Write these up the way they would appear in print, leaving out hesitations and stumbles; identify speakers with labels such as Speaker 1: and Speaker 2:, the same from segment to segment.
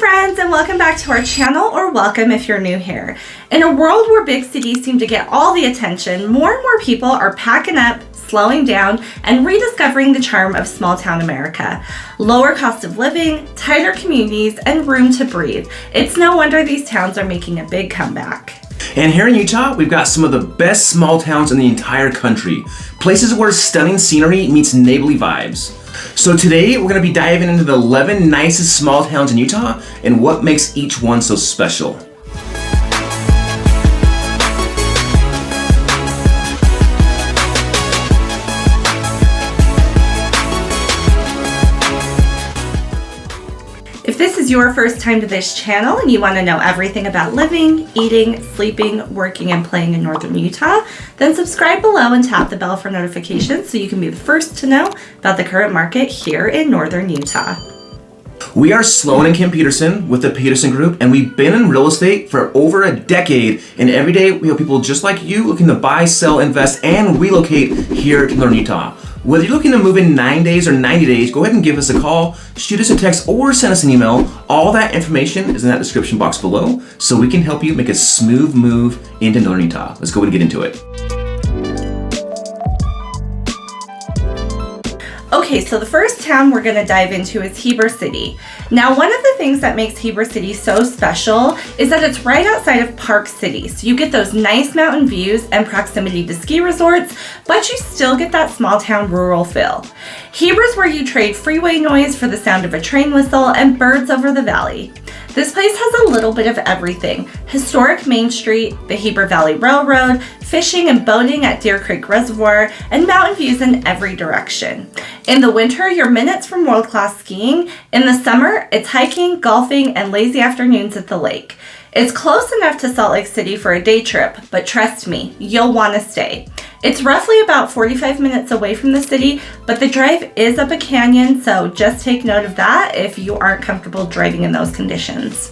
Speaker 1: friends, and welcome back to our channel, or welcome if you're new here. In a world where big cities seem to get all the attention, more and more people are packing up, slowing down, and rediscovering the charm of small town America. Lower cost of living, tighter communities, and room to breathe. It's no wonder these towns are making a big comeback.
Speaker 2: And here in Utah, we've got some of the best small towns in the entire country. Places where stunning scenery meets neighborly vibes. So today, we're going to be diving into the 11 nicest small towns in Utah and what makes each one so special.
Speaker 1: If this is your first time to this channel and you want to know everything about living, eating, sleeping, working, and playing in northern Utah, then subscribe below and tap the bell for notifications so you can be the first to know about the current market here in northern Utah.
Speaker 2: We are Sloane and Kim Petersen with the Petersen Group, and we've been in real estate for over a decade, and every day we have people just like you looking to buy, sell, invest, and relocate here to northern Utah. Whether you're looking to move in 9 days or 90 days, go ahead and give us a call, shoot us a text, or send us an email. All that information is in that description box below, so we can help you make a smooth move into northern Utah. Let's go ahead and get into it.
Speaker 1: Okay, so the first town we're going to dive into is Heber City. Now, one of the things that makes Heber City so special is that it's right outside of Park City. So you get those nice mountain views and proximity to ski resorts, but you still get that small town rural feel. Heber's where you trade freeway noise for the sound of a train whistle and birds over the valley. This place has a little bit of everything. Historic Main Street, the Heber Valley Railroad, fishing and boating at Deer Creek Reservoir, and mountain views in every direction. In the winter, you're minutes from world-class skiing. In the summer, it's hiking, golfing, and lazy afternoons at the lake. It's close enough to Salt Lake City for a day trip, but trust me, you'll want to stay. It's roughly about 45 minutes away from the city, but the drive is up a canyon, so just take note of that if you aren't comfortable driving in those conditions.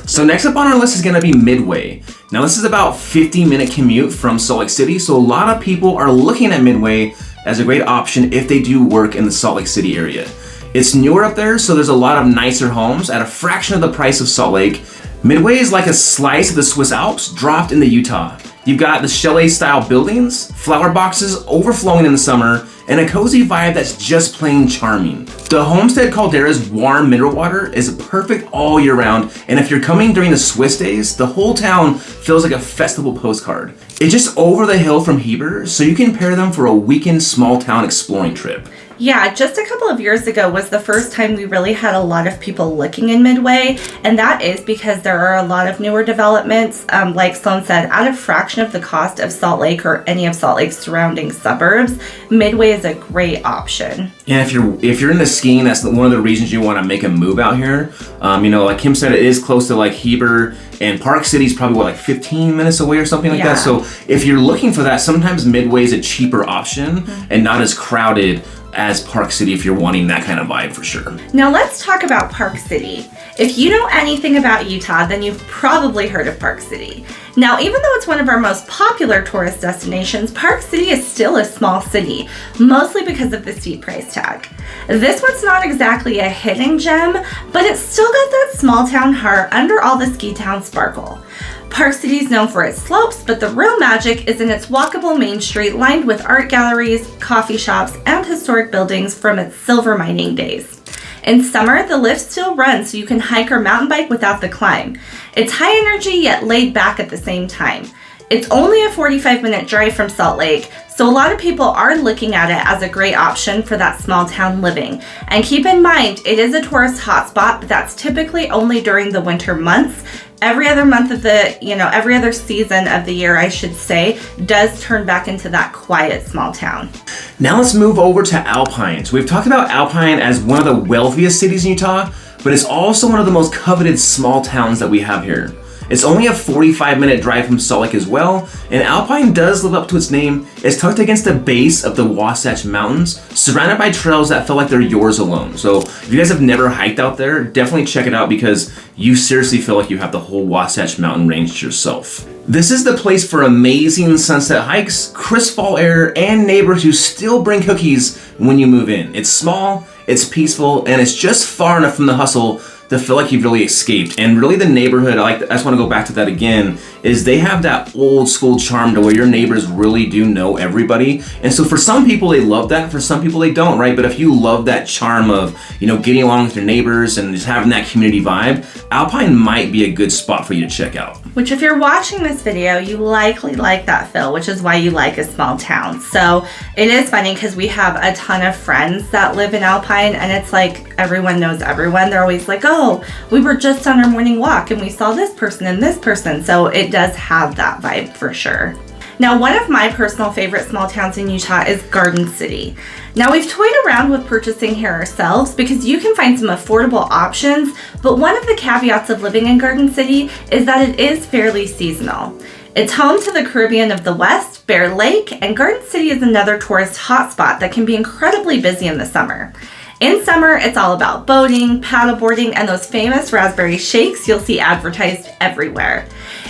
Speaker 2: So next up on our list is going to be Midway. Now this is about 50-minute commute from Salt Lake City, so a lot of people are looking at Midway as a great option if they do work in the Salt Lake City area. It's newer up there, so there's a lot of nicer homes at a fraction of the price of Salt Lake. Midway is like a slice of the Swiss Alps dropped into Utah. You've got the chalet-style buildings, flower boxes overflowing in the summer, and a cozy vibe that's just plain charming. The Homestead Caldera's warm mineral water is perfect all year round, and if you're coming during the Swiss days, the whole town feels like a festival postcard. It's just over the hill from Heber, so you can pair them for a weekend small town exploring trip.
Speaker 1: Yeah, just a couple of years ago was the first time we really had a lot of people looking in Midway, and that is because there are a lot of newer developments, like Sloane said, at a fraction of the cost of Salt Lake or any of Salt Lake's surrounding suburbs. Midway is a great option.
Speaker 2: And if you're into skiing, that's one of the reasons you want to make a move out here. Like Kim said, it is close to like Heber, and Park City is probably like 15 minutes away or something like that. So if you're looking for that, sometimes Midway is a cheaper option and not as crowded as Park City if you're wanting that kind of vibe for sure.
Speaker 1: Now let's talk about Park City. If you know anything about Utah, then you've probably heard of Park City. Now, even though it's one of our most popular tourist destinations, Park City is still a small city, mostly because of the steep price tag. This one's not exactly a hidden gem, but it's still got that small town heart under all the ski town sparkle. Park City is known for its slopes, but the real magic is in its walkable main street lined with art galleries, coffee shops, and historic buildings from its silver mining days. In summer, the lift still runs so you can hike or mountain bike without the climb. It's high energy yet laid back at the same time. It's only a 45-minute drive from Salt Lake, so a lot of people are looking at it as a great option for that small town living. And keep in mind, it is a tourist hotspot, but that's typically only during the winter months. Every other month of every other season of the year, I should say, does turn back into that quiet small town.
Speaker 2: Now let's move over to Alpine. So we've talked about Alpine as one of the wealthiest cities in Utah, but it's also one of the most coveted small towns that we have here. It's only a 45-minute drive from Salt Lake as well, and Alpine does live up to its name. It's tucked against the base of the Wasatch Mountains, surrounded by trails that feel like they're yours alone. So if you guys have never hiked out there, definitely check it out because you seriously feel like you have the whole Wasatch Mountain range to yourself. This is the place for amazing sunset hikes, crisp fall air, and neighbors who still bring cookies when you move in. It's small, it's peaceful, and it's just far enough from the hustle to feel like you've really escaped. And really the neighborhood, I just want to go back to that again, is they have that old school charm to where your neighbors really do know everybody. And so for some people they love that, for some people they don't, right? But if you love that charm of, getting along with your neighbors and just having that community vibe, Alpine might be a good spot for you to check out.
Speaker 1: Which if you're watching this video, you likely like that, Phil, which is why you like a small town. So it is funny because we have a ton of friends that live in Alpine, and it's like everyone knows everyone. They're always like, oh, we were just on our morning walk and we saw this person and this person. So it does have that vibe for sure. Now, one of my personal favorite small towns in Utah is Garden City. Now, we've toyed around with purchasing here ourselves because you can find some affordable options, but one of the caveats of living in Garden City is that it is fairly seasonal. It's home to the Caribbean of the West, Bear Lake, and Garden City is another tourist hotspot that can be incredibly busy in the summer. In summer, it's all about boating, paddleboarding, and those famous raspberry shakes you'll see advertised everywhere.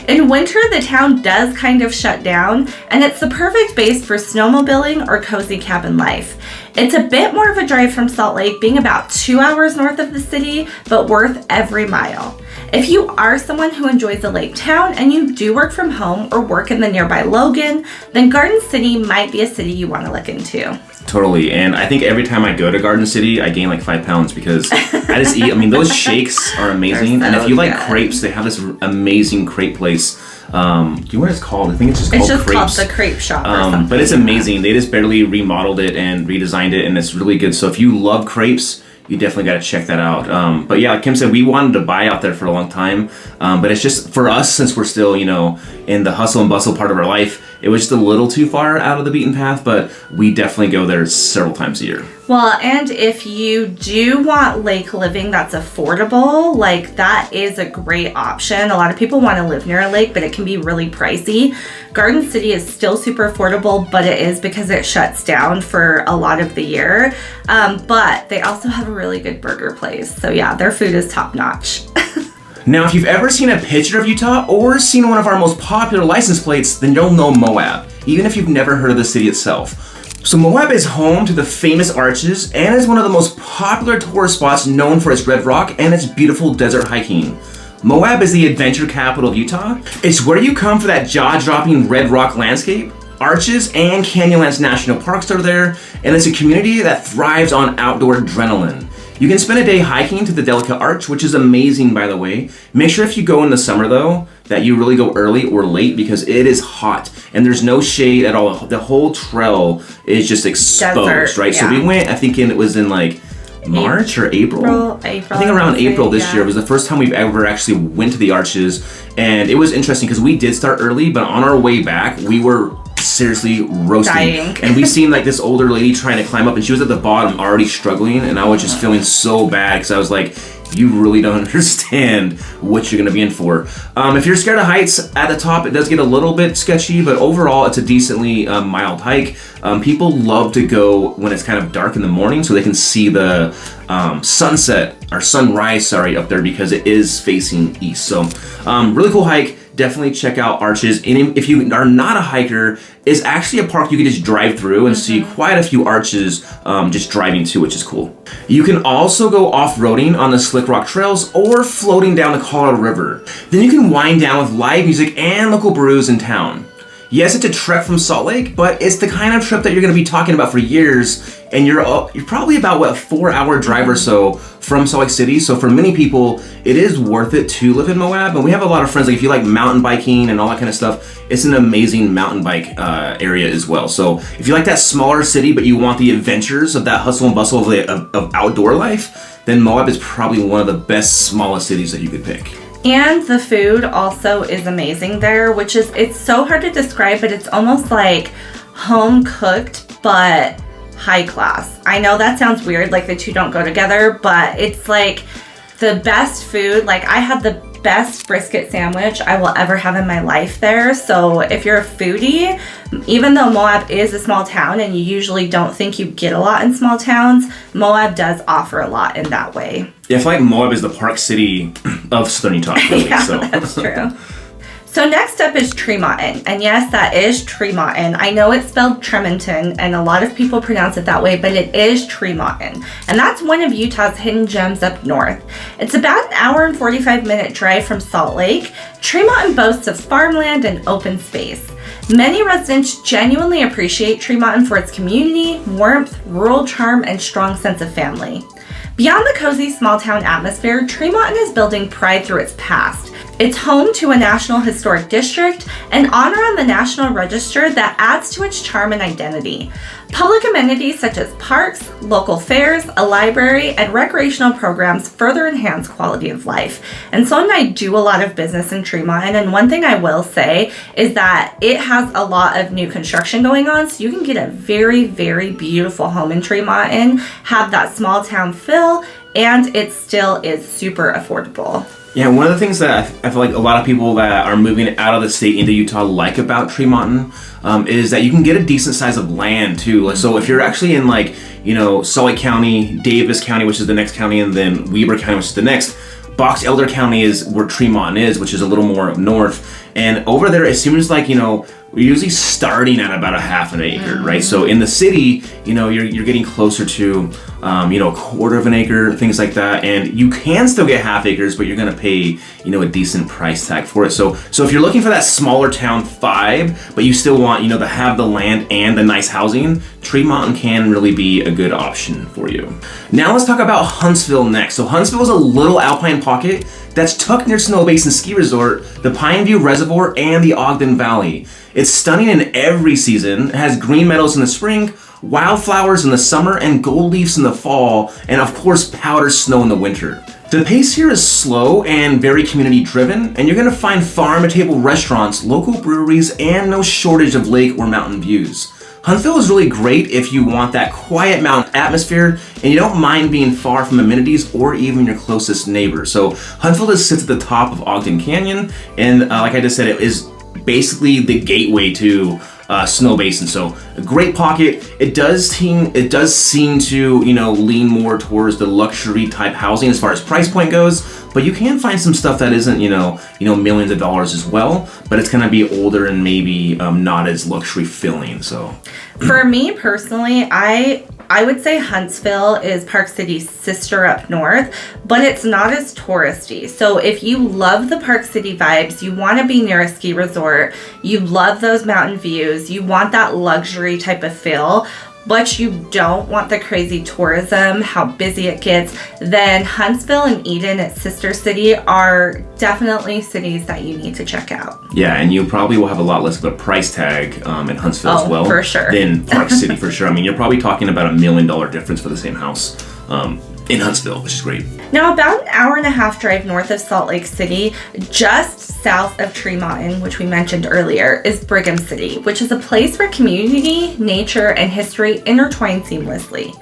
Speaker 1: In winter, the town does kind of shut down, and it's the perfect base for snowmobiling or cozy cabin life. It's a bit more of a drive from Salt Lake, being about 2 hours north of the city, but worth every mile. If you are someone who enjoys a lake town and you do work from home or work in the nearby Logan, then Garden City might be a city you want to look into.
Speaker 2: Totally, and I think every time I go to Garden City, I gain like 5 pounds because I just eat. I mean, those shakes are amazing,
Speaker 1: So
Speaker 2: and if you like
Speaker 1: good.
Speaker 2: crepes, they have this amazing crepe place. Do you know what it's called? I think it's just called
Speaker 1: It's just
Speaker 2: Crepes.
Speaker 1: called the Crepe Shop or something.
Speaker 2: But it's amazing. They just barely remodeled it and redesigned it, and it's really good. So if you love crepes, you definitely got to check that out. But yeah, like Kim said, we wanted to buy out there for a long time. But it's just, for us, since we're still, in the hustle and bustle part of our life, it was just a little too far out of the beaten path, but we definitely go there several times a year.
Speaker 1: Well, and if you do want lake living that's affordable, like that is a great option. A lot of people want to live near a lake, but it can be really pricey. Garden City is still super affordable, but it is because it shuts down for a lot of the year. But they also have a really good burger place. So yeah, their food is top notch.
Speaker 2: Now, if you've ever seen a picture of Utah or seen one of our most popular license plates, then you'll know Moab, even if you've never heard of the city itself. So Moab is home to the famous arches and is one of the most popular tourist spots known for its red rock and its beautiful desert hiking. Moab is the adventure capital of Utah. It's where you come for that jaw-dropping red rock landscape. Arches and Canyonlands National Parks are there, and it's a community that thrives on outdoor adrenaline. You can spend a day hiking to the Delicate Arch, which is amazing, by the way. Make sure if you go in the summer, though, that you really go early or late because it is hot and there's no shade at all. The whole trail is just exposed,
Speaker 1: Desert,
Speaker 2: right?
Speaker 1: yeah.
Speaker 2: So we went, I think it was in like March or April. I think around April this year was the first time we've ever actually went to the arches. And it was interesting because we did start early, but on our way back, we were seriously roasting.
Speaker 1: Dying.
Speaker 2: And we seen like this older lady trying to climb up, and she was at the bottom already struggling, and I was just feeling so bad because I was like, you really don't understand what you're gonna be in for. If you're scared of heights, at the top it does get a little bit sketchy, but overall it's a decently mild hike. People love to go when it's kind of dark in the morning so they can see the sunrise up there because it is facing east. So really cool hike. Definitely check out Arches. And if you are not a hiker, it's actually a park you can just drive through and see quite a few arches just driving to, which is cool. You can also go off-roading on the slick rock trails or floating down the Colorado River. Then you can wind down with live music and local brews in town. Yes, it's a trek from Salt Lake, but it's the kind of trip that you're going to be talking about for years, and you're probably about, a 4-hour drive or so from Salt Lake City. So for many people, it is worth it to live in Moab. And we have a lot of friends, like if you like mountain biking and all that kind of stuff, it's an amazing mountain bike area as well. So if you like that smaller city, but you want the adventures of that hustle and bustle of outdoor life, then Moab is probably one of the best, smallest cities that you could pick.
Speaker 1: And the food also is amazing there, which is, it's so hard to describe, but it's almost like home cooked, but high class. I know that sounds weird, like the two don't go together, but it's like the best food. Like I had the best brisket sandwich I will ever have in my life there. So if you're a foodie, even though Moab is a small town and you usually don't think you get a lot in small towns, Moab does offer a lot in that way.
Speaker 2: Yeah, I feel like Moab is the Park City of Southern Utah, really.
Speaker 1: Yeah,
Speaker 2: So.
Speaker 1: that's true. So next up is Tremonton, and yes, that is Tremonton. I know it's spelled Tremonton, and a lot of people pronounce it that way, but it is Tremonton, and that's one of Utah's hidden gems up north. It's about an hour and 45-minute drive from Salt Lake. Tremonton boasts of farmland and open space. Many residents genuinely appreciate Tremonton for its community, warmth, rural charm, and strong sense of family. Beyond the cozy small-town atmosphere, Tremonton is building pride through its past. It's home to a National Historic District, an honor on the National Register that adds to its charm and identity. Public amenities such as parks, local fairs, a library, and recreational programs further enhance quality of life. And Sloane and I do a lot of business in Tremonton, and one thing I will say is that it has a lot of new construction going on, so you can get a very, very beautiful home in Tremonton, have that small town feel, and it still is super affordable.
Speaker 2: Yeah, one of the things that I feel like a lot of people that are moving out of the state into Utah like about Tremonton is that you can get a decent size of land too. So if you're actually in Salt Lake County, Davis County, which is the next county, and then Weber County, which is the next, Box Elder County is where Tremonton is, which is a little more up north. And over there, it seems like, we're usually starting at about a half an acre, right? So in the city, you're getting closer to, a quarter of an acre, things like that. And you can still get half acres, but you're going to pay, a decent price tag for it. So if you're looking for that smaller town vibe, but you still want, to have the land and the nice housing, Tremonton can really be a good option for you. Now let's talk about Huntsville next. So Huntsville is a little alpine pocket that's tucked near Snow Basin Ski Resort, the Pine View Reservoir, and the Ogden Valley. It's stunning in every season. It has green meadows in the spring, wildflowers in the summer, and gold leaves in the fall, and of course powder snow in the winter. The pace here is slow and very community driven, and you're going to find farm-to-table restaurants, local breweries, and no shortage of lake or mountain views. Huntsville is really great if you want that quiet mountain atmosphere and you don't mind being far from amenities or even your closest neighbor. So Huntsville just sits at the top of Ogden Canyon, and like I just said, it is basically the gateway to Snow Basin. So a great pocket. It does seem to lean more towards the luxury type housing as far as price point goes, but you can find some stuff that isn't millions of dollars as well, but it's going to be older and maybe not as luxury filling. So
Speaker 1: for me personally, I would say Huntsville is Park City's sister up north, but it's not as touristy. So if you love the Park City vibes, you want to be near a ski resort, you love those mountain views, you want that luxury type of feel, but you don't want the crazy tourism, how busy it gets, then Huntsville and Eden, its sister city, are definitely cities that you need to check out.
Speaker 2: Yeah, and you probably will have a lot less of a price tag in Huntsville as well.
Speaker 1: For sure.
Speaker 2: Than Park City, for sure. I mean, you're probably talking about $1 million difference for the same house in Huntsville, which is great.
Speaker 1: Now, about an hour and a half drive north of Salt Lake City, just south of Tremonton, which we mentioned earlier, is Brigham City, which is a place where community, nature, and history intertwine seamlessly.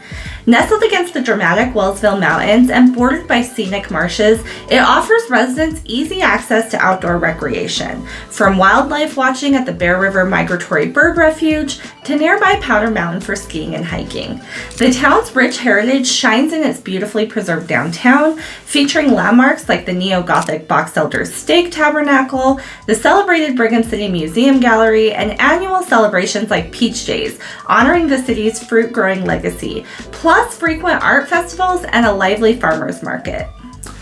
Speaker 1: Nestled against the dramatic Wellsville Mountains and bordered by scenic marshes, it offers residents easy access to outdoor recreation, from wildlife watching at the Bear River Migratory Bird Refuge to nearby Powder Mountain for skiing and hiking. The town's rich heritage shines in its beautifully preserved downtown, featuring landmarks like the neo-Gothic Box Elder's Steak Tabernacle, the celebrated Brigham City Museum Gallery, and annual celebrations like Peach Days, honoring the city's fruit-growing legacy, plus frequent art festivals and a lively farmers market.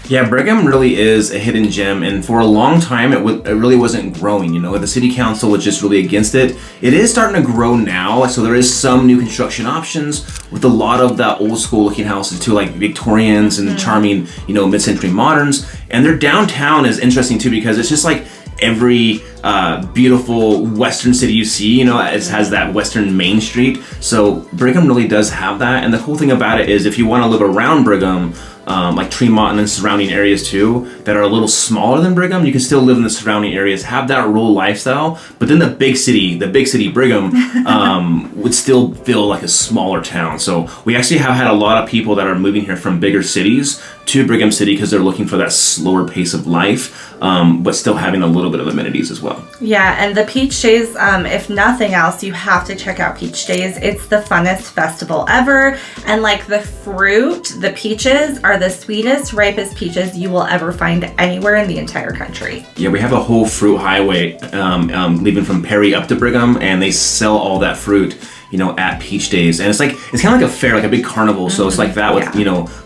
Speaker 2: Yeah, Brigham really is a hidden gem, and for a long time it really wasn't growing. The city council was just really against it. It is starting to grow now, so there is some new construction options with a lot of the old school looking houses too, like Victorians and charming, mid-century moderns. And their downtown is interesting too because it's just like every beautiful western city you see, it has that western Main Street. So Brigham really does have that, and the cool thing about it is if you want to live around Brigham, like Tremonton and surrounding areas too, that are a little smaller than Brigham, you can still live in the surrounding areas, have that rural lifestyle, but then the big city Brigham would still feel like a smaller town. So we actually have had a lot of people that are moving here from bigger cities to Brigham City because they're looking for that slower pace of life, but still having a little bit of amenities as well. well.
Speaker 1: Yeah, and the Peach Days, if nothing else, you have to check out Peach Days. It's the funnest festival ever. And like the fruit, the peaches are the sweetest, ripest peaches you will ever find anywhere in the entire country.
Speaker 2: Yeah, we have a whole fruit highway leaving from Perry up to Brigham, and they sell all that fruit, at Peach Days. And it's kind of like a fair, like a big carnival. So it's like that with,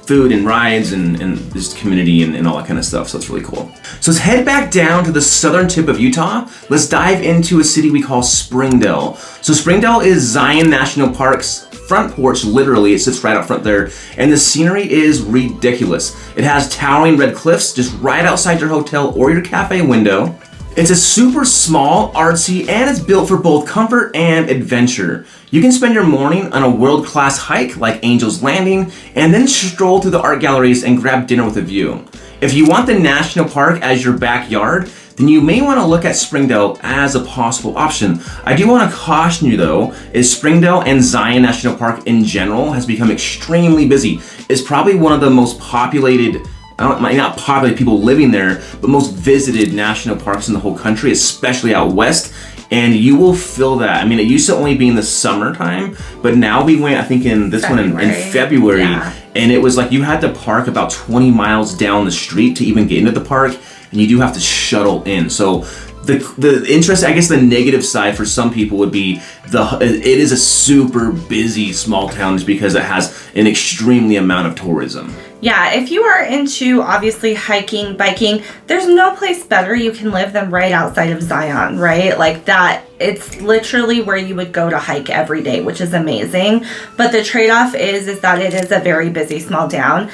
Speaker 2: food and rides and just community and all that kind of stuff. So it's really cool. So let's head back down to the southern tip of Utah. Let's dive into a city we call Springdale. So Springdale is Zion National Park's front porch, literally. It sits right out front there. And the scenery is ridiculous. It has towering red cliffs just right outside your hotel or your cafe window. It's a super small, artsy, and it's built for both comfort and adventure. You can spend your morning on a world-class hike like Angel's Landing, and then stroll through the art galleries and grab dinner with a view. If you want the national park as your backyard, then you may want to look at Springdale as a possible option. I do want to caution you though, is Springdale and Zion National Park in general has become extremely busy. It's probably one of the most populated, not popular people living there, but most visited national parks in the whole country, especially out west. And you will feel that. I mean, it used to only be in the summertime, but now we went, I think in this one in February, and it was like you had to park about 20 miles down the street to even get into the park, and you do have to shuttle in. So the interest, I guess the negative side for some people would be it is a super busy small town just because it has an extremely amount of tourism.
Speaker 1: Yeah, if you are into obviously hiking, biking, there's no place better you can live than right outside of Zion, right? Like that, it's literally where you would go to hike every day, which is amazing. But the trade-off is that it is a very busy small town.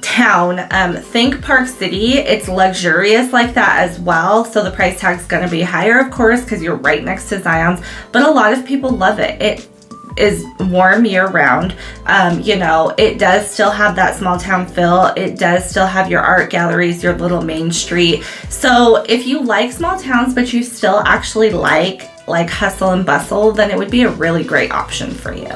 Speaker 1: Think Park City. It's luxurious like that as well, so the price tag's gonna be higher, of course, because you're right next to Zion's, but a lot of people love it. It is warm year-round. It does still have that small town feel. It does still have your art galleries, your little main street. So if you like small towns but you still actually like hustle and bustle, then it would be a really great option for you.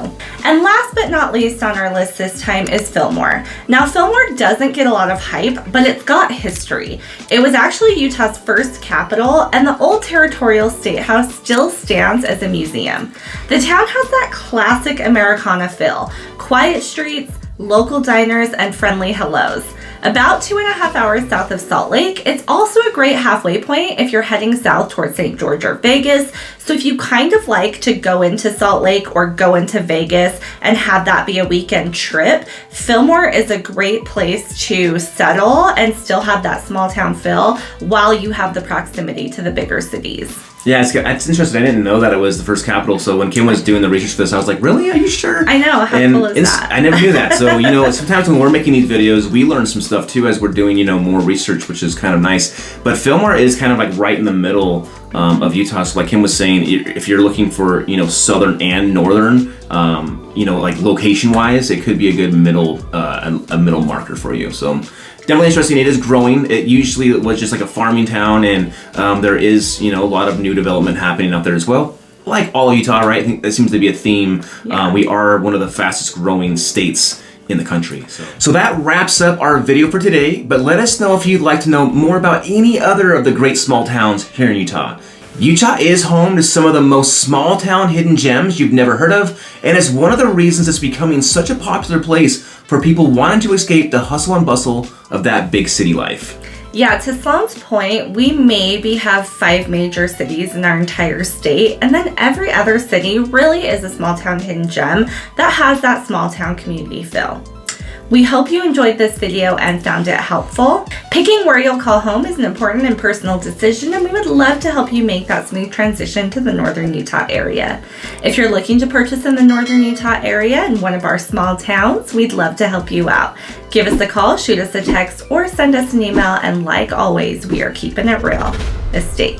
Speaker 1: And last but not least on our list this time is Fillmore. Now, Fillmore doesn't get a lot of hype, but it's got history. It was actually Utah's first capital, and the old territorial state house still stands as a museum. The town has that classic Americana feel: quiet streets, local diners, and friendly hellos. About 2.5 hours south of Salt Lake, it's also a great halfway point if you're heading south towards St. George or Vegas. So if you kind of like to go into Salt Lake or go into Vegas and have that be a weekend trip, Fillmore is a great place to settle and still have that small town feel while you have the proximity to the bigger cities.
Speaker 2: Yeah, it's interesting. I didn't know that it was the first capital. So when Kim was doing the research for this, I was like, really? Are you sure?
Speaker 1: I know. How cool is that?
Speaker 2: I never knew that. So, sometimes when we're making these videos, we learn some stuff too as we're doing, more research, which is kind of nice. But Fillmore is kind of like right in the middle of Utah. So like Kim was saying, if you're looking for, southern and northern, like location-wise, it could be a good middle marker for you. So definitely interesting. It is growing. It usually was just like a farming town, and there is, a lot of new development happening out there as well. Like all of Utah, right? I think that seems to be a theme. Yeah. We are one of the fastest growing states in the country. So that wraps up our video for today, but let us know if you'd like to know more about any other of the great small towns here in Utah. Utah is home to some of the most small town hidden gems you've never heard of, and it's one of the reasons it's becoming such a popular place for people wanting to escape the hustle and bustle of that big city life.
Speaker 1: Yeah, to Sloane's point, we maybe have 5 major cities in our entire state, and then every other city really is a small town hidden gem that has that small town community feel. We hope you enjoyed this video and found it helpful. Picking where you'll call home is an important and personal decision, and we would love to help you make that smooth transition to the northern Utah area. If you're looking to purchase in the northern Utah area in one of our small towns, we'd love to help you out. Give us a call, shoot us a text, or send us an email, and like always, we are keeping it real. Estate.